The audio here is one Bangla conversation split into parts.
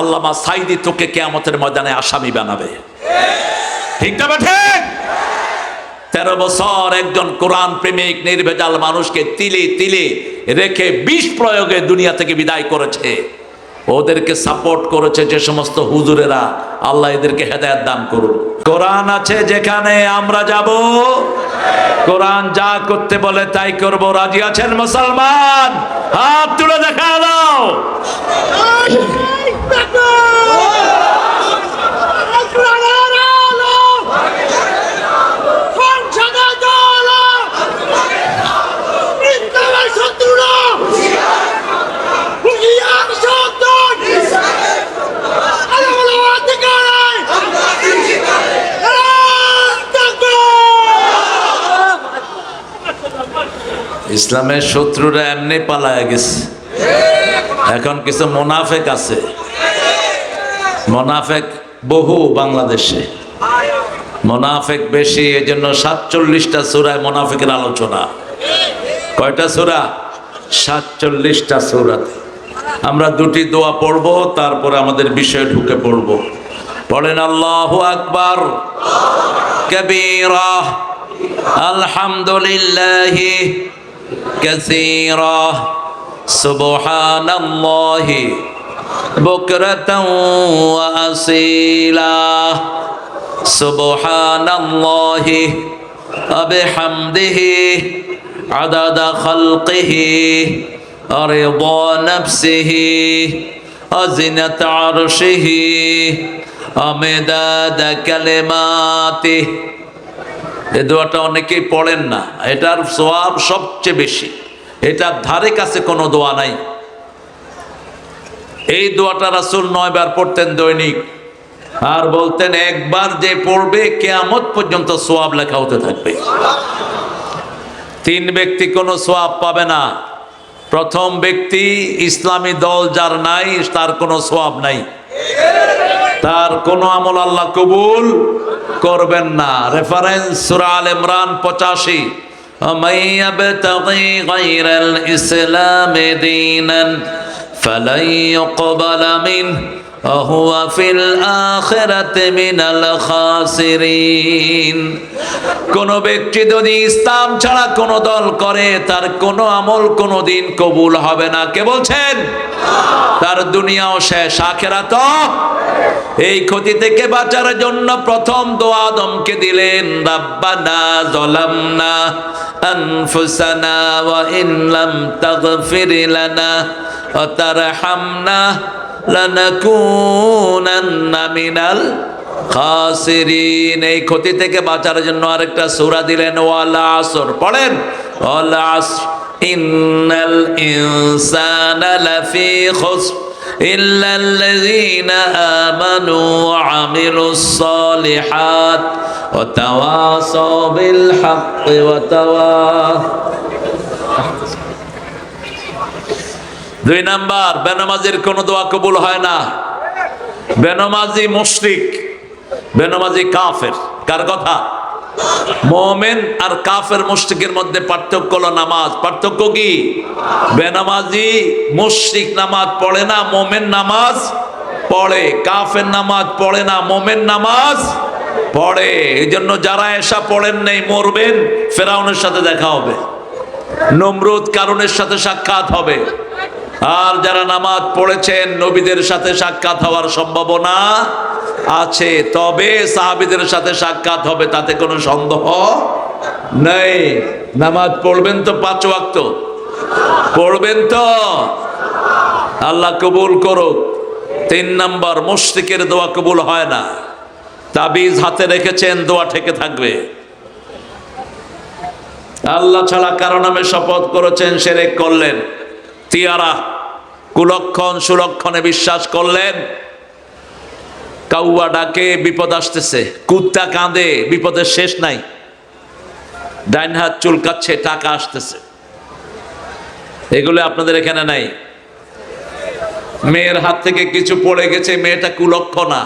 আল্লামা সাইদি তোকে কিয়ামতের ময়দানে আসামি বানাবে। ঠিক না ঠিক? 13 বছর একজন কোরআন প্রেমিক নির্ভেজাল মানুষকে তিলে তিলে রেখে বিষ প্রয়োগে দুনিয়া থেকে বিদায় করেছে। ওদেরকে সাপোর্ট করেছে যে সমস্ত হুজুরেরা, আল্লাহ এদেরকে হেদায়েত দান করুন। কোরআন আছে যেখানে আমরা যাব, কোরআন যা করতে বলে তাই করব। রাজি আছেন মুসলমান? হাত তুলে দেখা দাও। ইসলামের শত্রুরা এমনি পালায় গেছে। এখন কিছু মুনাফেক আছে, মুনাফেক বহু বাংলাদেশে, মুনাফেক বেশি। এজন্য 47টা সূরায় মুনাফিকের আলোচনা। কয়টা সূরা? 47টা সূরাতে আমরা দুটি দোয়া পড়ব, তারপরে আমাদের বিষয়ে ঢুকে পড়ব। পড়েন আল্লাহু আকবার কবীরা, আলহামদুলিল্লাহি কাসীরা, সুবহানাল্লাহি বুকরাতাও ওয়া আসীলা, সুবহানাল্লাহি ওয়া বিহামদিহি আদাদা খালকিহি ওয়া রিদা নাফসিহি ওয়া জিনাতা আরশিহি ওয়া মিদাদা কালিমাতিহি। এই দোয়াটা অনেকেই পড়েন না, এটার সওয়াব সবচেয়ে বেশি। এটার ধারে কাছে কোনো দোয়া নাই। এই দোয়াটা রাসূল 9 বার পড়তেন দৈনিক, আর বলতেন একবার যে পড়বে কিয়ামত পর্যন্ত সওয়াব লেখা হতে থাকবে। 3 ব্যক্তি কোনো সওয়াব পাবে না। প্রথম ব্যক্তি, ইসলামী দল যার নাই, তার কোনো সওয়াব নাই, তার কোনো আমল আল্লাহ কবুল করবেন না। রেফারেন্স সূরা আল ইমরান 85, ومن يبتغي غير الإسلام دينا فلن يقبل منه وهو في الآخرة من الخاسرين। কোন ব্যক্তি যদি ইসলাম ছাড়া কোন দল করে, তার কোন আমল কোন দিন কবুল হবে না। কে বলছেন? তার দুনিয়াও শেষ, আখিরাতও। এই ক্ষতি থেকে বাঁচার জন্য প্রথম দোয়া আদমকে দিলেন, রাব্বানা যালামনা আনফুসানা ওয়া ইন লাম তাগফির লানা ওয়া তারহামনা লানাকুনান্না মিনাল খাসিরিন। এই ক্ষতি থেকে বাঁচার জন্য আরেকটা সূরা দিলেন, ওয়াল আসর। পড়েন, ওয়াল আসর ইন্নাল ইনসানা লাফি খুসর ইল্লাল্লাযীনা আমানু ওয়া আমিলুস সালিহাত ওয়া তাওয়াসাউ বিল হাক্কি ওয়া তাওয়াসাউ। 2 নাম্বার, বেনামাজির কোন দোয়া কবুল হয় না। বেনামাজি মুশরিক, বেনামাজি কাফের। কার কথা? মুমিন আর কাফের মুশরিকের মধ্যে পার্থক্য হলো নামাজ। পার্থক্য কি? বেনামাজি মুশরিক নামাজ পড়ে না, মুমিন নামাজ পড়ে। কাফের নামাজ পড়ে না, মুমিন নামাজ পড়ে। এইজন্য যারা এশা পড়েন নাই মরবেন, ফেরাউনের সাথে দেখা হবে, নমরুদ কারুনের সাথে সাক্ষাৎ হবে। আর যারা নামাজ পড়েছেন, নবীদের সাথে সাক্ষাৎ হওয়ার সম্ভাবনা আছে। তবে সাহাবীদের সাথে সাক্ষাৎ হবে, তাতে কোনো সন্দেহ নেই। নামাজ পড়বেন তো, 5 ওয়াক্ত পড়বেন তো, আল্লাহ কবুল করুক। 3 নাম্বার, মুশরিকের দোয়া কবুল হয় না। তাবিজ হাতে রেখেছেন, দোয়া ঠেকে থাকবে। আল্লাহ ছাড়া কারো নামে শপথ করেছেন, শিরক করলেন। তিয়ারা, কুলক্ষণ সুলক্ষণে বিশ্বাস করলেন। কাউয়া ডাকে, বিপদ আসতেছে। কুত্তা কাঁদে, বিপদের শেষ নাই। ডাইন হাত চুলকাচ্ছে, টাকা আসতেছে। এগুলো আপনাদের এখানে নাই। মেয়ের হাত থেকে কিছু পড়ে গেছে, মেয়েটা কুলক্ষণা।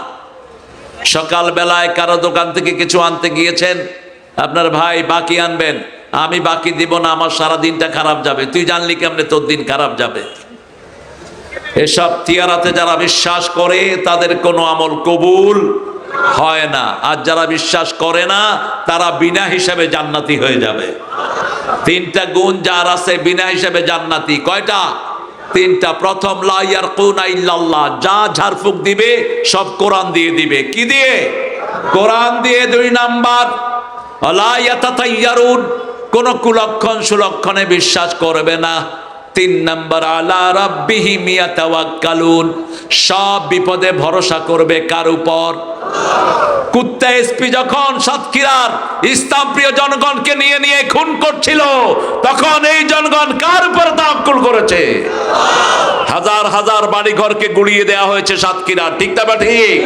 সকাল বেলায় কারো দোকান থেকে কিছু আনতে গিয়েছেন, আপনার ভাই বাকি আনবেন, আমি বাকি দিব না, আমার সারা দিনটা খারাপ যাবে। তুই জানলি কেমনে তোর দিন খারাপ যাবে? এসব তিয়ারাতে যারা বিশ্বাস করে তাদের কোনো আমল কবুল হয় না, আর যারা বিশ্বাস করে না তারা বিনা হিসাবে জান্নাতি হয়ে যাবে। তিনটা গুণ যার আছে বিনা হিসাবে জান্নাতি। কয়টা? তিনটা। প্রথম, লা ইয়ারকুনা ইল্লাল্লাহ, যা ঝাড়ফুঁক দিবে সব কোরআন দিয়ে দিবে। কি দিয়ে? কোরআন দিয়ে। দুই নাম্বার, লা ইয়াতাতায়্যারুন, কোন কুলক্ষণ সুলক্ষণে বিশ্বাস করবে না। তিন নাম্বার, আলা রাব্বিহিম ইয়াতাওয়াক্কালুন, সব বিপদে ভরসা করবে কার উপর? কুত্তা এসপি যখন সাতক্ষীরার ইসলাম প্রিয় জনগণকে নিয়ে নিয়ে খুন করছিল, তখন এই জনগণ কার উপর তাওয়াক্কুল করেছে? হাজার হাজার বাড়িঘরকে গুড়িয়ে দেওয়া হয়েছে সাতক্ষীরার, ঠিক না ঠিক?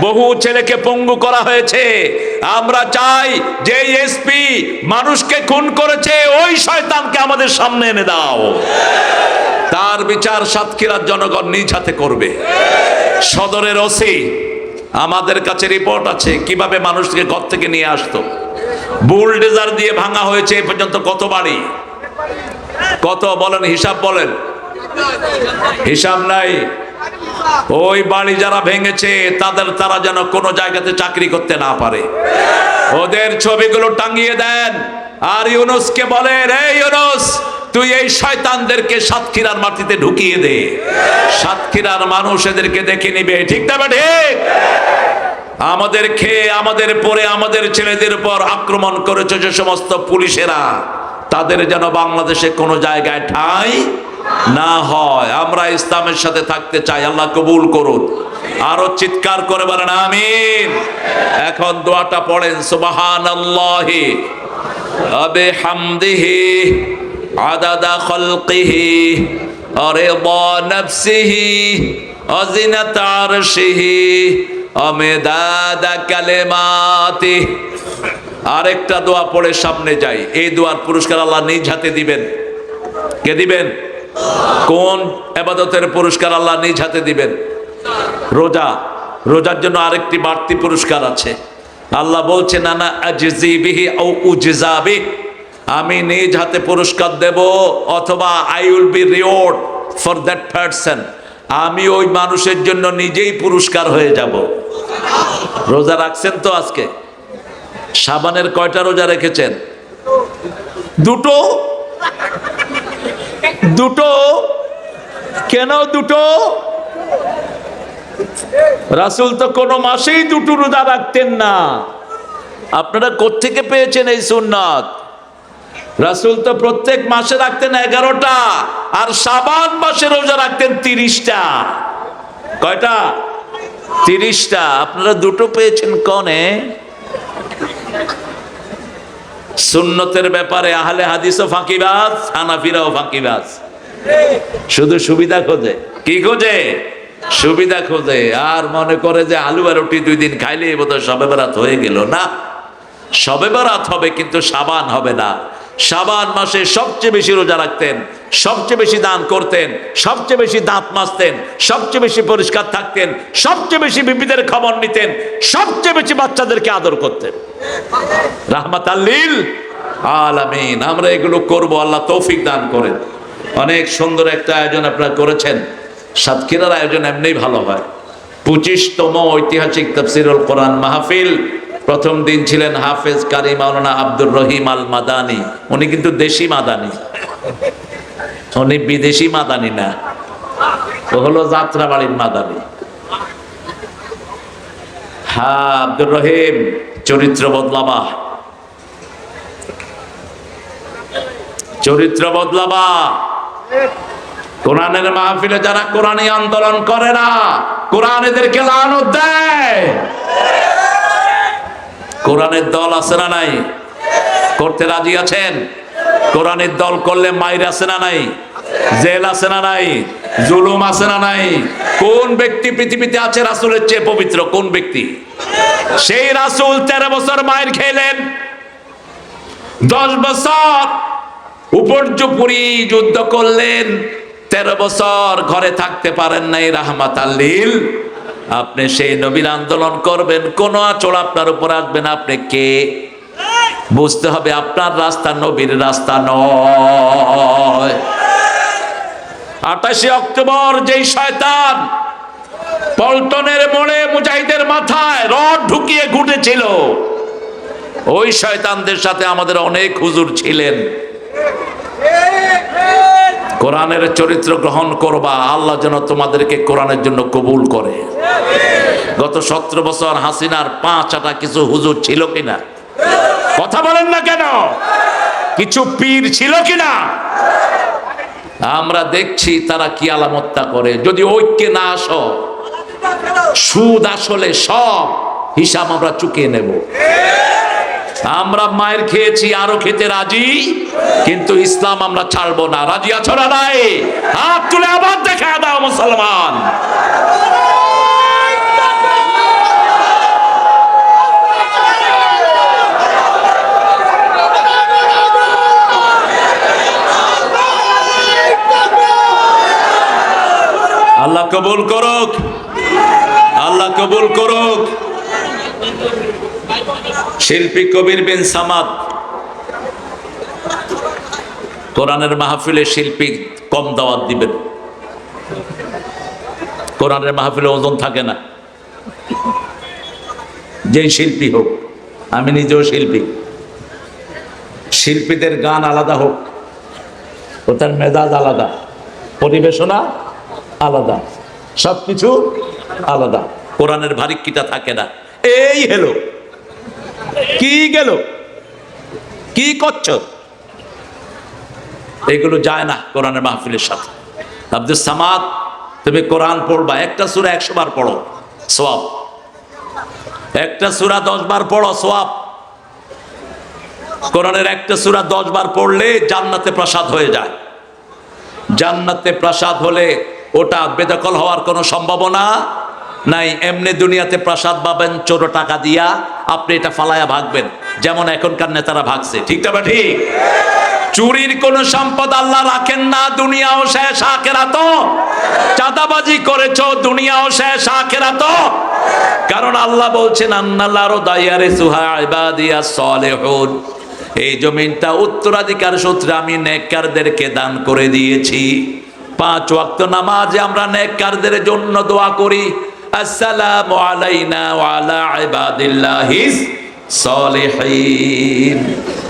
বহু ছেলেকে পঙ্গু করা হয়েছে। আমরা চাই যে এসপি মানুষকে খুন করেছে ওই শয়তানকে আমাদের সামনে এনে দাও, তার বিচার সাতক্ষীরার জনগণ নিজ হাতে করবে। সদরের ওসি, আমাদের কাছে রিপোর্ট আছে কিভাবে মানুষকে ঘর থেকে নিয়ে আসতো। বুলডোজার দিয়ে ভাঙা হয়েছে এ পর্যন্ত কত বাড়ি, কত বলেন, হিসাব বলেন, হিসাব নাই। ওই বাড়ি যারা ভেঙেছে তারা যেন কোনো জায়গাতে চাকরি করতে না পারে। ওদের ছবিগুলো টাঙিয়ে দেন, আর ইউনুসকে বলেন, এই ইউনুস, তুই এই শয়তানদেরকে সাতক্ষীরার মাটিতে ঢুকিয়ে দে, সাতক্ষীরার মানুষ এদেরকে দেখে নিবে, ঠিক না ঠিক? আমাদের খেয়ে, আমাদের পরে, আমাদের ছেলেদের উপর আক্রমণ করেছে যে সমস্ত পুলিশেরা, তাদের যেন বাংলাদেশে কোনো জায়গায় ঠাঁই না হয়। আমরা ইসলামের সাথে থাকতে চাই, আল্লাহ কবুল করুন। আরো চিৎকার করে বলেন আমিন। এখন দোয়াটা পড়েন, সুবহানাল্লাহি ওয়া বিহামদিহি আদাদা খালকিহি ওয়া রিদা নাফসিহি ওয়া জিনাতা আরশিহি ওয়া মিদাদা কালিমাতিহি। আরেকটা দোয়া পড়ে সামনে যাই। এই দোয়ার পুরস্কার আল্লাহ নিজ হাতে দিবেন। কে দিবেন? কোন ইবাদতের পুরস্কার আল্লাহ নিজ হাতে দিবেন? রোজা। রোজার জন্য আরেকটি বাড়তি পুরস্কার আছে। আল্লাহ বলছেন, আনা আজজি বিহি আও উজজা বিহি, আমি নিজ হাতে পুরস্কার দেব, অথবা I will be reward for that person, আমি ওই মানুষের জন্য নিজেই পুরস্কার হয়ে যাব। রোজা রাখছেন তো আজকে? শাবানের কয়টা রোজা রেখেছেন? দুটো। দুটো কেন? দুটো? রাসূল তো কোন মাসেই দুটো রোজা রাখতেন না। আপনারা কোত্থেকে পেয়েছেন এই সুন্নাত? রাসূল তো প্রত্যেক মাসে রাখতেন 11টা, আর শাবান মাসে রোজা রাখতেন 30টা। কয়টা? 30টা। আপনারা দুটো পেয়েছেন কনে? সুন্নতের ব্যাপারে আহলে হাদিসও ফাঁকিবাজ, হানাফিরাও ফাঁকিবাজ। শুধু সুবিধা খোঁজে। কি খোঁজে? সুবিধা খোঁজে। আর মনে করে যে আলু আর রুটি 2 দিন খাইলে বোধহয় শবে বরাত হয়ে গেল। না, শবে বরাত হবে কিন্তু শাবান হবে না। শাবান মাসে সবচেয়ে বেশি রোজা রাখতেন, সবচেয়ে বেশি দান করতেন, সবচেয়ে বেশি দাঁত মাজতেন, সবচেয়ে বেশি পরিষ্কার থাকতেন, সবচেয়ে বেশি বিবিদের খবর নিতেন, সবচেয়ে বেশি বাচ্চাদেরকে আদর করতেন। রাহমাতাল লিল আলামিন। আমরা এগুলো করব, আল্লাহ তৌফিক দান করেন। অনেক সুন্দর একটা আয়োজন আপনারা করেছেন। সাতক্ষীরার আয়োজন এমনিই ভালো হয়। 25তম ঐতিহাসিক তাফসীরুল কোরআন মাহফিল। প্রথম দিন ছিলেন হাফেজ কারি মাওলানা আব্দুর রহিম আল মাদানী। উনি কিন্তু দেশি মাদানী, উনি বিদেশি মাদানী না, ও হলো যাত্রাবাড়ির মাদানী। হ্যাঁ, আব্দুর রহিম, চরিত্র বদলাবা, চরিত্র বদলাবা। কোরআনের মাহফিলে যারা কোরআনী আন্দোলন করে না, কোরআন এদেরকে লানত দেয়। কোরআনের দল আছে না নাই? করতে রাজি আছেন? কোরআনের দল করলে মাইর আছে না নাই? জেল আছে না নাই? জুলুম আছে না নাই? কোন ব্যক্তি পৃথিবীতে আছে রাসূলের চেয়ে পবিত্র? কোন ব্যক্তি? সেই রাসূল 13 বছর মাইর খেলেন, 10 বছর উপর্যুপরি যুদ্ধ করলেন, 13 বছর ঘরে থাকতে পারেন নাই। রাহমাতাল লিল। আপনি সেই নবীর আন্দোলন করবেন, কোন আঁচড় আপনার উপর আসবে না। আপনি কে? বুঝতে হবে আপনার রাস্তা নবীর রাস্তা নয়। 28 অক্টোবর যেই শয়তান পল্টনের মোড়ে মুজাহিদের মাথায় রড ঢুকিয়ে ঘুরেছিল, ওই শয়তানদের সাথে আমাদের অনেক হুজুর ছিলেন। কোরআনের চরিত্র গ্রহণ করবা, আল্লাহ যেন তোমাদেরকে কোরআনের জন্য কবুল করে। গত 17 বছর হাসিনার 5 কিছু হুজুর ছিল কিনা? কথা বলেন না কেন? কিছু পীর ছিল কিনা? আমরা দেখছি তারা কি আলামতটা করে। যদি ঐক্যে না আসো, সুদ আসলে সব হিসাব আমরা চুকিয়ে নেব। আমরা মায়ের খেয়েছি, আরো খেতে রাজি, কিন্তু ইসলাম আমরা ছাড়বো না। রাজি আছো না নাই? হাত তুলে আবার দেখা দাও মুসলমান। আল্লাহ কবুল করুক, আল্লাহ কবুল করুক। শিল্পী কবির বিন সামাদ, কোরআনের মাহফিলে শিল্পী কম দাওয়াত দিবেন। কোরআনের মাহফিলে ওজন থাকে না, যেই শিল্পী হোক। আমি নিজেও শিল্পী। শিল্পীদের গান আলাদা হোক, ওটার মেজাজ আলাদা, পরিবেশনা আলাদা, সবকিছু আলাদা। কোরআনের ভারিক্কিটা থাকে না। এই হেলো, কি গেল, কি করছো, এগুলো যায় না কোরআনের মাহফিলের সাথে। আব্দুল সামাদ, তুমি কোরআন পড়বা, একটা সূরা 100 বার পড়ো, সওয়াব। একটা সূরা 10 বার পড়ো, সওয়াব। কোরআনের একটা সূরা 10 বার পড়লে জান্নাতে প্রাসাদ হয়ে যায়। জান্নাতে প্রাসাদ হলে ওটা বেদখল হওয়ার কোনো সম্ভাবনা নাই। এমনি দুনিয়াতে প্রাসাদ পাবেন চোর টাকা দিয়া, আপনি এটা ফালায়া ভাগবেন, যেমন এখনকার নেতারা ভাগছে। ঠিক না ঠিক? চুরির কোন সম্পদ আল্লাহ রাখেন না, দুনিয়াও শেষ আখিরাত। চাঁদাবাজি করেছো, দুনিয়াও শেষ আখিরাত। কারণ আল্লাহ বলছেন আন্নাল্লাহু দায়ারিসুহা ইবাদিয়াস সালিহুন, এই জমিনটা উত্তরাধিকার সূত্রে আমি নেককারদেরকে দান করে দিয়েছি। 5 ওয়াক্ত নামাজে আমরা নেককারদের জন্য দোয়া করি, আসসালামু আলাইনা ওয়া আলা ইবাদিল্লাহিস সালিহিন।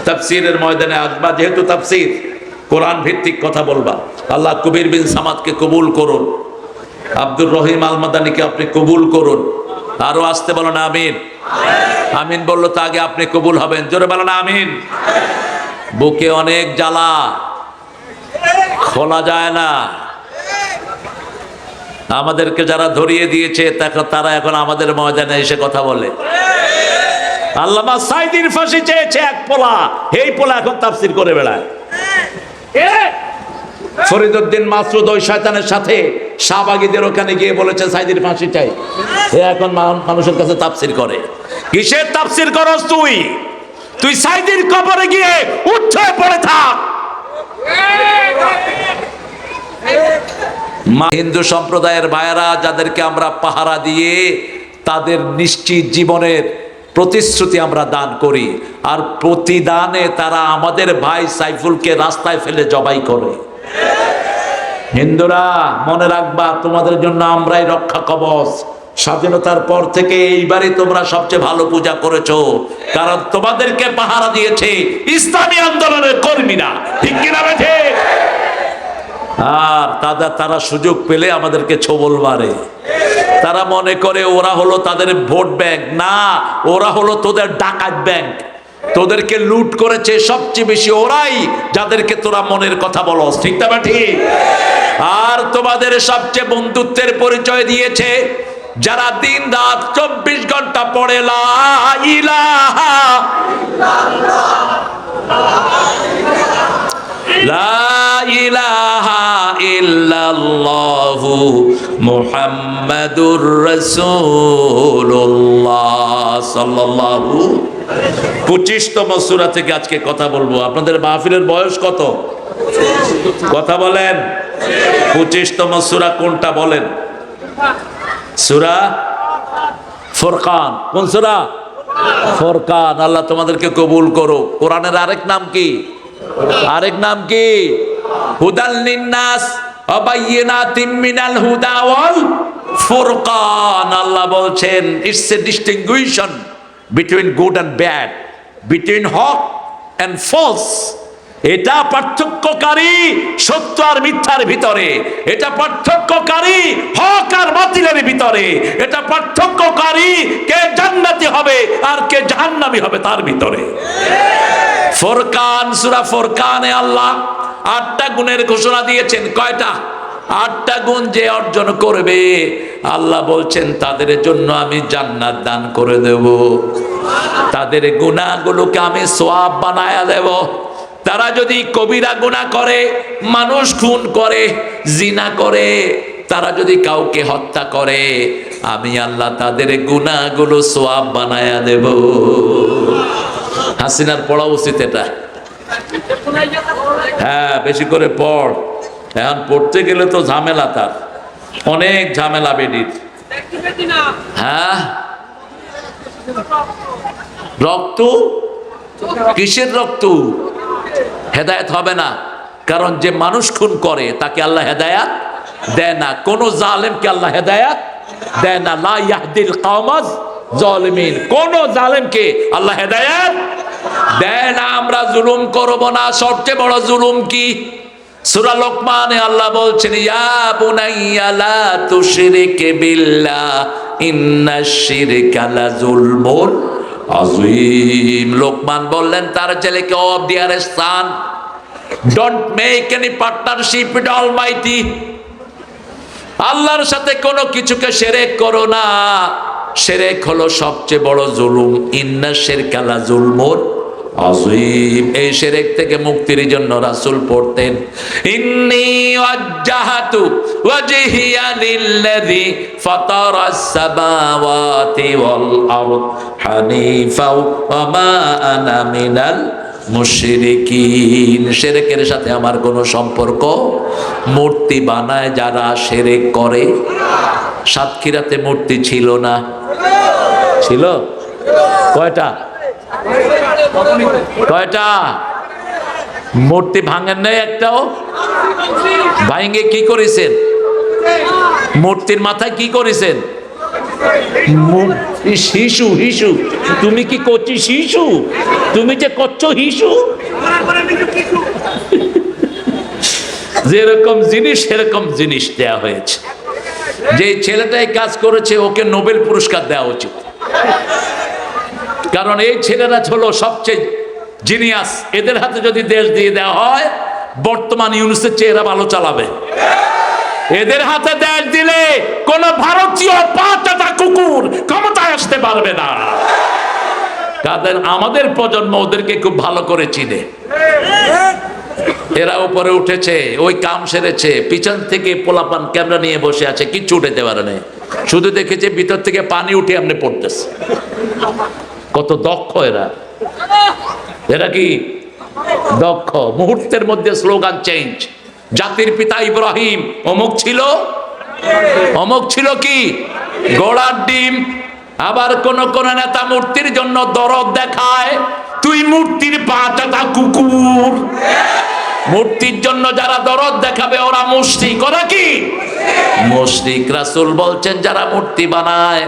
তাফসীরের ময়দানে আসবা, যেহেতু তাফসীর কোরআন ভিত্তিক কথা বলবা। আল্লাহ কবির বিন সামাদকে কবুল করুন, আব্দুর রহিম আল মাদানীকে আপনি কবুল করুন। আরো আসতে বলো না আমিন। আমিন বললো তো আগে আপনি কবুল হবেন, জোরে বলো না আমিন। বুকে অনেক জ্বালা, খোলা যায় না। আমাদেরকে যারা ধরিয়ে দিয়েছে তারা এখন আমাদের ময়দানে এসে কথা বলে। আল্লামা সাইদির ফাঁসি চেয়েছে এক পোলা, এই পোলা এখন তাফসীর করে বেড়ায়। ফরিদউদ্দিন মাসউদ ওই শয়তানের সাথে শাহবাগীদের ওখানে গিয়ে বলেছে সাইদির ফাঁসি চাই। এ এখন মানুষের কাছে তাফসীর করে। কিসের তাফসীর করস তুই? তুই সাইদির কবরে গিয়ে উঠে পড়ে থাক। হিন্দু সম্প্রদায়ের ভাইয়েরা যাদেরকে আমরা পাহারা দিয়ে তাদের নিশ্চিত জীবনের প্রতিশ্রুতি আমরা দান করি, আর প্রতিদানে তারা আমাদের ভাই সাইফুলকে রাস্তায় ফেলে জবাই করে। হিন্দুরা মনে রাখবা, তোমাদের জন্য আমরাই রক্ষা কবচ। স্বাধীনতার পর থেকে এইবারই তোমরা সবচেয়ে ভালো পূজা করেছো, কারণ তোমাদেরকে পাহারা দিয়েছে ইসলামী আন্দোলনের কর্মীরা। ঠিক কিনা বেঠে? আর তারা সুযোগ পেলে আমাদেরকে ছোবল মারে। তারা মনে করে ওরা হলো তাদের ভোট ব্যাংক। না, ওরা হলো তোদের ডাকাত ব্যাংক। তোদেরকে লুট করেছে সবচেয়ে বেশি ওরাই, যাদেরকে তোরা মনের কথা বলস। ঠিক না ঠিক? আর তোমাদের সবচেয়ে বন্ধুত্বের পরিচয় দিয়েছে যারা দিন রাত 24 ঘন্টা পড়ে লা ইলাহা লা ইলাহা ইল্লাল্লাহু মুহাম্মাদুর রাসূলুল্লাহ সাল্লাল্লাহু। 25তম সূরা থেকে আজকে কথা বলবো। আপনাদের মাহফিলের বয়স কত? কথা বলেন। 25তম সূরা কোনটা বলেন? সূরা ফুরকান। কোন সূরা? ফুরকান। আল্লাহ তোমাদেরকে কবুল করো। কোরআনের আরেক নাম কি? আরেক নাম কি? হুদাল লিন্নাস, আবাইয়িনাতিম মিনাল হুদা ওয়াল ফুরকান। আল্লাহ বলছেন it's a distinction between good and bad, between হক অ্যান্ড ফলস। এটা পার্থক্যকারী সত্য আর মিথ্যার ভিতরে, এটা পার্থক্যকারী হক আর বাতিলের ভিতরে, এটা পার্থক্যকারী কে জান্নাতি হবে আর কে জাহান্নামী হবে তার ভিতরে। ফুরকান, সূরা ফুরকানে আল্লাহ 8টা গুণের ঘোষণা দিয়েছেন। কয়টা? 8টা গুণ যে অর্জন করবে আল্লাহ বলছেন তাদের জন্য আমি জান্নাত দান করে দেব, তাদের গুনাহগুলোকে আমি সওয়াব বানায়া দেব। তারা যদি কবিরা গুনাহ করে, মানুষ খুন করে, জিনা করে, তারা যদি কাউকে হত্যা করে, আমি আল্লাহ তাদের গুনাহগুলো সওয়াব বানায়া দেব। হাসিনার পড়া উচিত এটা। হ্যাঁ, বেশি করে পড়। এখন পড়তে গেলে তো ঝামেলা, তার অনেক ঝামেলা বেডির। হ্যাঁ, রক্ত কিসের রক্ত? হেদায়েত হবে না, কারণ যে মানুষ খুন করে তাকে আল্লাহ হেদায়েত দেয় না। কোন জালেমকে আল্লাহ হেদায়েত দেয় না। লা ইয়াহদিল কওমাজ জালিমিন, কোন জালেমকে আল্লাহ হেদায়েত দেয় না। আমরা জুলুম করব না। সবচেয়ে বড় জুলুম কি? সূরা লোকমানে আল্লাহ বলছেন ইয়া বুনাইয়া লা তুশরিক বিল্লাহ ইন্নাশ শিরকা লাযুলমুন আযীম। লোকমান বললেন তার ছেলেকে, oh dearest son, don't make any partnership with Almighty. আল্লাহর সাথে কোনো কিছুকে শিরক করো না। শিরক হলো সবচেয়ে বড় জুলুম। ইন্নাশ শিরকা লাযুলমুন আযীম। এই শিরক থেকে মুক্তির জন্য রাসূল পড়তেন ইন্নী ওয়াজ্জাহাতু ওয়াজহিয়া লিল্লাযী ফাতারাস সামাওয়াতি ওয়াল আরদ হানিফা ওয়া মা আনা মিনাল মুশরিকিন। শিরকের সাথে আমার কোনো সম্পর্ক। মূর্তি বানায় যারা শিরক করে। সাতক্ষীরাতে মূর্তি ছিল না? ছিল। কয়টা? কয়টা? মূর্তি ভাঙেন নাই একটাও? ভাঙে কি করেছেন? মূর্তির মাথায় কি করেছেন? শিশু। হিসু, তুমি কি করছি শিশু? তুমি যে করছো হিসু। যেরকম জিনিস সেরকম জিনিস দেয়া হয়েছে। যে ছেলেটাই কাজ করেছে ওকে নোবেল পুরস্কার দেওয়া উচিত, কারণ এই ছেলেরা হলো সবচেয়ে জিনিয়াস। এদের হাতে যদি দেশ দিয়ে দেওয়া হয়, বর্তমান ইউনুসের চেয়ে এরা ভালো চালাবে। এদের হাতে দেশ দিলে কোন ভারতীয় পাঁচটা কুকুর ক্ষমতায় আসতে পারবে না। কাদের? আমাদের প্রজন্ম ওদেরকে খুব ভালো করে চিনে। এরা উপরে উঠেছে, ওই কাম সেরেছে, পিছন থেকে পোলাপান ক্যামেরা নিয়ে বসে আছে, কিচ্ছু উঠেতে পারে না। শুধু দেখেছে ভিতর থেকে পানি উঠে এমনি পড়তেছে। কত দক্ষ এরা! এরা কি দক্ষ! মুহূর্তের মধ্যে স্লোগান চেঞ্জ। জাতির পিতা ইব্রাহিম অমুক ছিল, অমুক ছিল কি গোড়ার ডিম। আবার কোন কোন নেতা মূর্তির জন্য দরদ দেখায়, তুই মূর্তির পাঁচটা কুকুর। মূর্তির জন্য যারা দরদ দেখাবে ওরা মুশরিক। ওরা কি মুশরিক? রাসূল বলছেন যারা মূর্তি বানায়,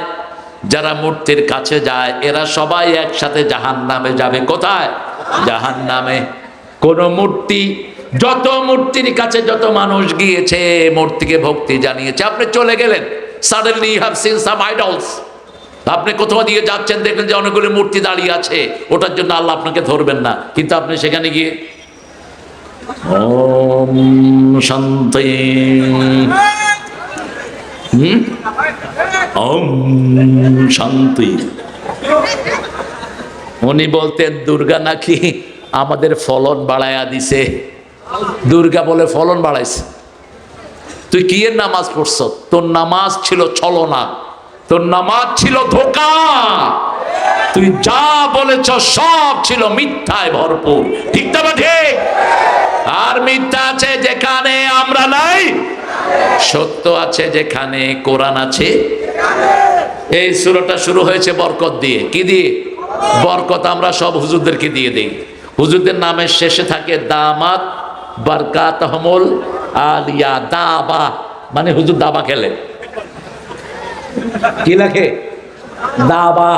যারা মূর্তির কাছে যায়, এরা সবাই একসাথে জাহান্নামে যাবে। কোথায়? জাহান্নামে। কোন মূর্তি, যত মূর্তির কাছে যত মানুষ গিয়েছে, মূর্তিকে ভক্তি জানিয়েছে, আপনি চলে গেলেন, suddenly you have seen some idols. আপনি কোথাও দিয়ে যাচ্ছেন, দেখলেন যে অনেকগুলো মূর্তি দাঁড়িয়ে আছে, ওটার জন্য আল্লাহ আপনাকে ধরবেন না, কিন্তু আপনি সেখানে গিয়ে ওম শান্তি ওম শান্তি। উনি বলতেন দুর্গা নাকি আমাদের ফলন বাড়ায়া দিছে। দুর্গা বলে ফলন বাড়াইছে। তুই কি এর নামাজ পড়ছ? তোর নামাজ ছিল ছলনা, তোর নামাজ ছিল ধোঁকা। তুই যা বলেছ সব ছিল মিথ্যায় ভরপুর। ঠিক তো? ঠিক। আর মিথ্যা আছে যেখানে আমরা নাই, সত্য আছে যেখানে কোরআন আছে। এই সূরাটা শুরু হয়েছে বরকত দিয়ে। কি দিয়ে? বরকত আমরা সব হুজুরদেরকে দিয়ে দিই। হুজুরদের নামের শেষে থাকে দামাত বারকাতহুমুল আলিয়া। দাবা মানে হুজুর দাবা খেলে। কি লেখে? দাবা।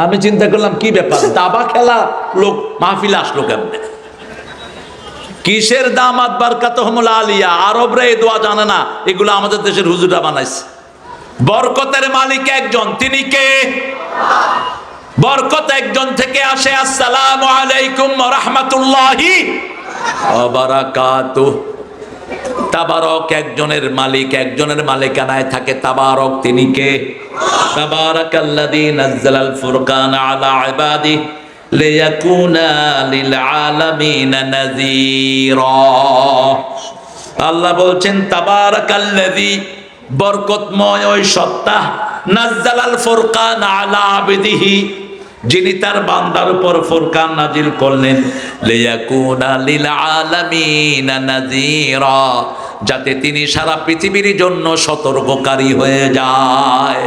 আমি চিন্তা করলাম কি ব্যাপার, দাবা খেলা লোক মাহফিলে আসলো কেমনে? কিসের দামাত বারকাতহুমুল আলিয়া? আরবরা এই দোয়া জানে না, এগুলো আমাদের দেশের হুজুররা বানাইছে। বরকতের মালিক একজন, তিনি কে? বরকত একজন থেকে আসে, আসসালামু আলাইকুম ওয়া রাহমাতুল্লাহি ওয়া বারাকাতুহু। তাবারক একজনের মালিক, একজনের মালিকানায় থাকে তাবারক, তিনি কে? তাবারাকাল্লাযী নাযালাল ফুরকানা আলা ইবাদিহি লিয়াকুনা লিল আলামিনা নাযীরা। আল্লাহ বলছেন তাবারাকাল্লাযী, বরকতময় ওই সত্তা, নাযালাল ফুরকানা আলা আবদিহি, যিনি তার বান্দার উপর ফুরকান নাজিল করলেন, লিয়াকুনা লিল আলামিনা নাযীরা, যাতে তিনি সারা পৃথিবীর জন্য সতর্ককারী হয়ে যায়।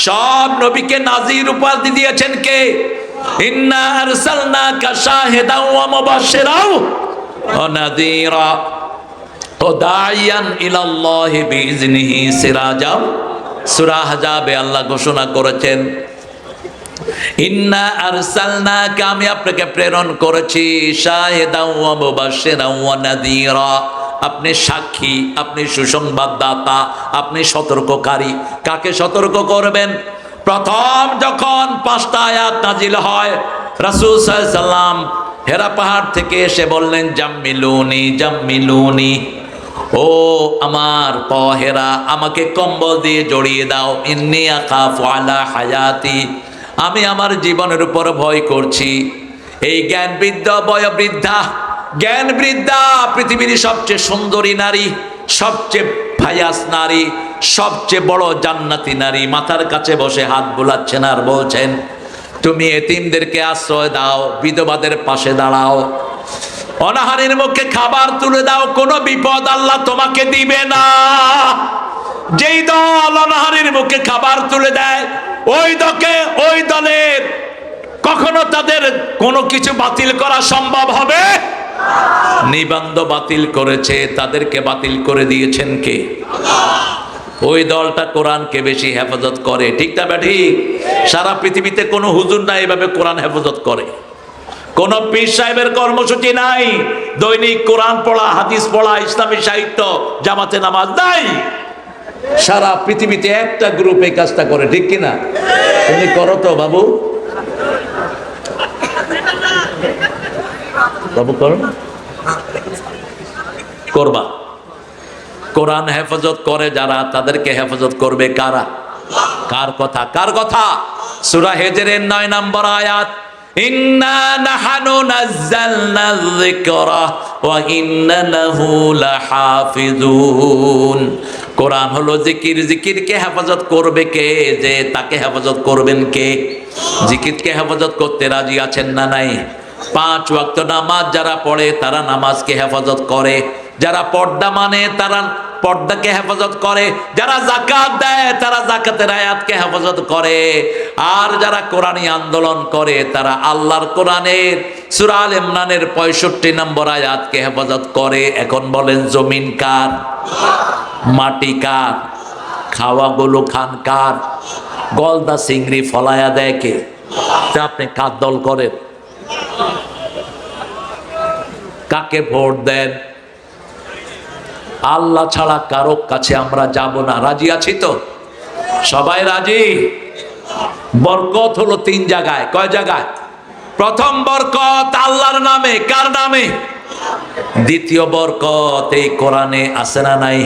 সব নবীকে নাজির উপাধি দিয়েছেন কে? ইন্না আরসালনাকা শাহিদাও ওয়া মুবাশশিরাও ওয়া নাযীরা ওয়া দাইয়ান ইলাল্লাহি বিইজনিহি সিরাজাম। সূরা আহজাবে আল্লাহ ঘোষণা করেছেন, ইন্না আরসালনাকা, আমি আপনাকে প্রেরণ করেছি, শাহিদাও ওয়া মুবাশশিরাও ওয়া নাযীরা, আপনি সাক্ষী, আপনি সুসংবাদদাতা, আপনি সতর্ককারী। কাকে সতর্ক করবেন? প্রথম যখন 5টা আয়াত নাজিল হয়, রাসূল সাল্লাল্লাহু আলাইহি সাল্লাম হেরা পাহাড় থেকে এসে বললেন, জাম্মিলুনি জাম্মিলুনি, ও আমার পহেরা, আমাকে কম্বল দিয়ে জড়িয়ে দাও, ইন্নী আখাফু আলা হায়াতি, আমি আমার জীবনের উপর ভয় করছি। এই জ্ঞান বৃদ্ধ বয়োবৃদ্ধা, জ্ঞান বৃদ্ধা পৃথিবীর সবচেয়ে সুন্দরী নারী, সবচেয়ে ফায়াস নারী, সবচেয়ে বড় জান্নাতি নারী, মাথার কাছে বসে হাত বুলাচ্ছেন আর বলছেন, তুমি এতিমদেরকে আশ্রয় দাও, বিধবাদের পাশে দাঁড়াও, অনাহারের মুখে খাবার তুলে দাও, কোনো বিপদ আল্লাহ তোমাকে দিবে না। যেই দল অনাহারের মুখে খাবার তুলে দেয়, ওই দলের কখনো তাদের কোনো কিছু বাতিল করা সম্ভব হবে? নিবন্ধ বাতিল করেছে, তাদেরকে বাতিল করে দিয়েছেন কে? ওই দলটা কোরআনকে বেশি হেফাজত করে, ঠিক না ঠিক? সারা পৃথিবীতে কোনো হুজুর না এভাবে কোরআন হেফাজত করে, কোন পীর সাহেবের কর্মসূচি নাই, দৈনিক কোরআন পড়া, হাদিস পড়া, ইসলামী সাহিত্য, জামাতে নামাজ নাই। সারা পৃথিবীতে একটা গ্রুপ এই কাজটা করে, ঠিক কিনা? তুমি করো তো বাবু, বাবু করো, করবা। কোরআন হেফাজত করে যারা, তাদেরকে হেফাজত করবে কারা? কার কথা? কার কথা? সূরা হিজরের 9 নম্বর আয়াত, ইন্না নাহনু নাযালনা যিকরা ওয়া ইন্না লাহু লাহাফিজুন। কোরআন হলো জিকির, জিকিরকে হেফাজত করবে কে? যে তাকে হেফাজত করবেন কে? জিকিরকে হেফাজত করতে রাজি আছেন না নাই? 5 ওয়াক্ত নামাজ যারা পড়ে তারা নামাজকে হেফাজত করে, যারা পর্দা মানে তারা পর্দাকে হেফাজত করে, যারা যাকাত দেয় তারা যাকাতের আয়াতকে হেফাজত করে, আর যারা কোরআনী আন্দোলন করে তারা আল্লাহর কোরআনের সূরা আল ইমরানের 65 নম্বর আয়াতকে হেফাজত করে। এখন বলেন, জমিন কার? মাটি কার? খাওয়াগুলো খান কার? গলদা চিংড়ি ফলায়া দেয় কে? আপনি কার দল করেন? কাকে ভোট দেন? আল্লাহ ছাড়া কারো কাছে আমরা যাব না। রাজি আছি তো? সবাই রাজি? বরকত হলো 3 জায়গায়। কয় জায়গায়? প্রথম বরকত আল্লাহর নামে। কার নামে? দ্বিতীয় বরকত এই কোরআনে আছে না নাই?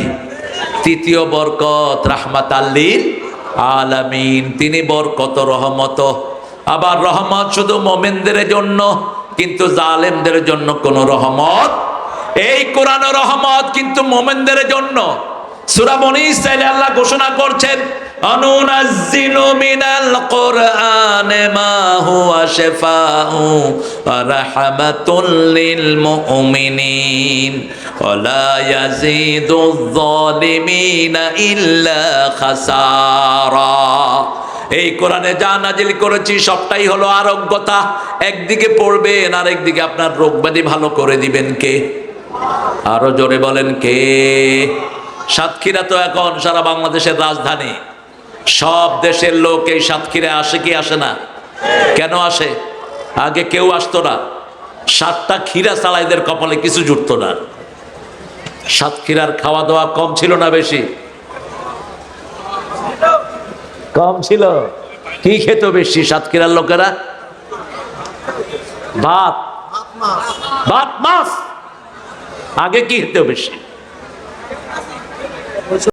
তৃতীয় বরকত রাহমাতাল লিল আলামিন, তিনি বরকত রহমত। আবার রহমত শুধু মুমিনদের জন্য, কিন্তু জালেমদের জন্য কোনো রহমত। এই কোরআন রহমত কিন্তু মুমিনদের জন্য। সূরা বনী ইসরাঈলে আল্লাহ ঘোষণা করছেন, অনুনাজ্জিলু মিনাল কুরআনি মা হুয়া শিফাউ ওয়া রাহমাতুল লিল মুমিনিন ওয়া লা ইয়াজিদুয যালিমিনা ইল্লা খাসারা। এই কোরআনে যা নাজিল করেছি সবটাই হলো আরোগ্যতা। একদিকে পড়বেন আর একদিকে আপনার রোগ ব্যাধি ভালো করে দিবেন কে? আরো জোরে বলেন কে? সাতক্ষীরা তো এখন সারা বাংলাদেশের রাজধানী। সব দেশের লোক এই সাতক্ষীরা আসে কি আসে না? কেন আসে? আগে কেউ আসতো না। 7টা ক্ষীরা চালাইদের কপালে কিছু জুটতো না। সাতক্ষীরার খাওয়া দাওয়া কম ছিল না বেশি? কম ছিল। কি খেত বেশি সাতক্ষীরার লোকেরা? ভাত, ভাত মাছ। আগে কি খেত বেশি?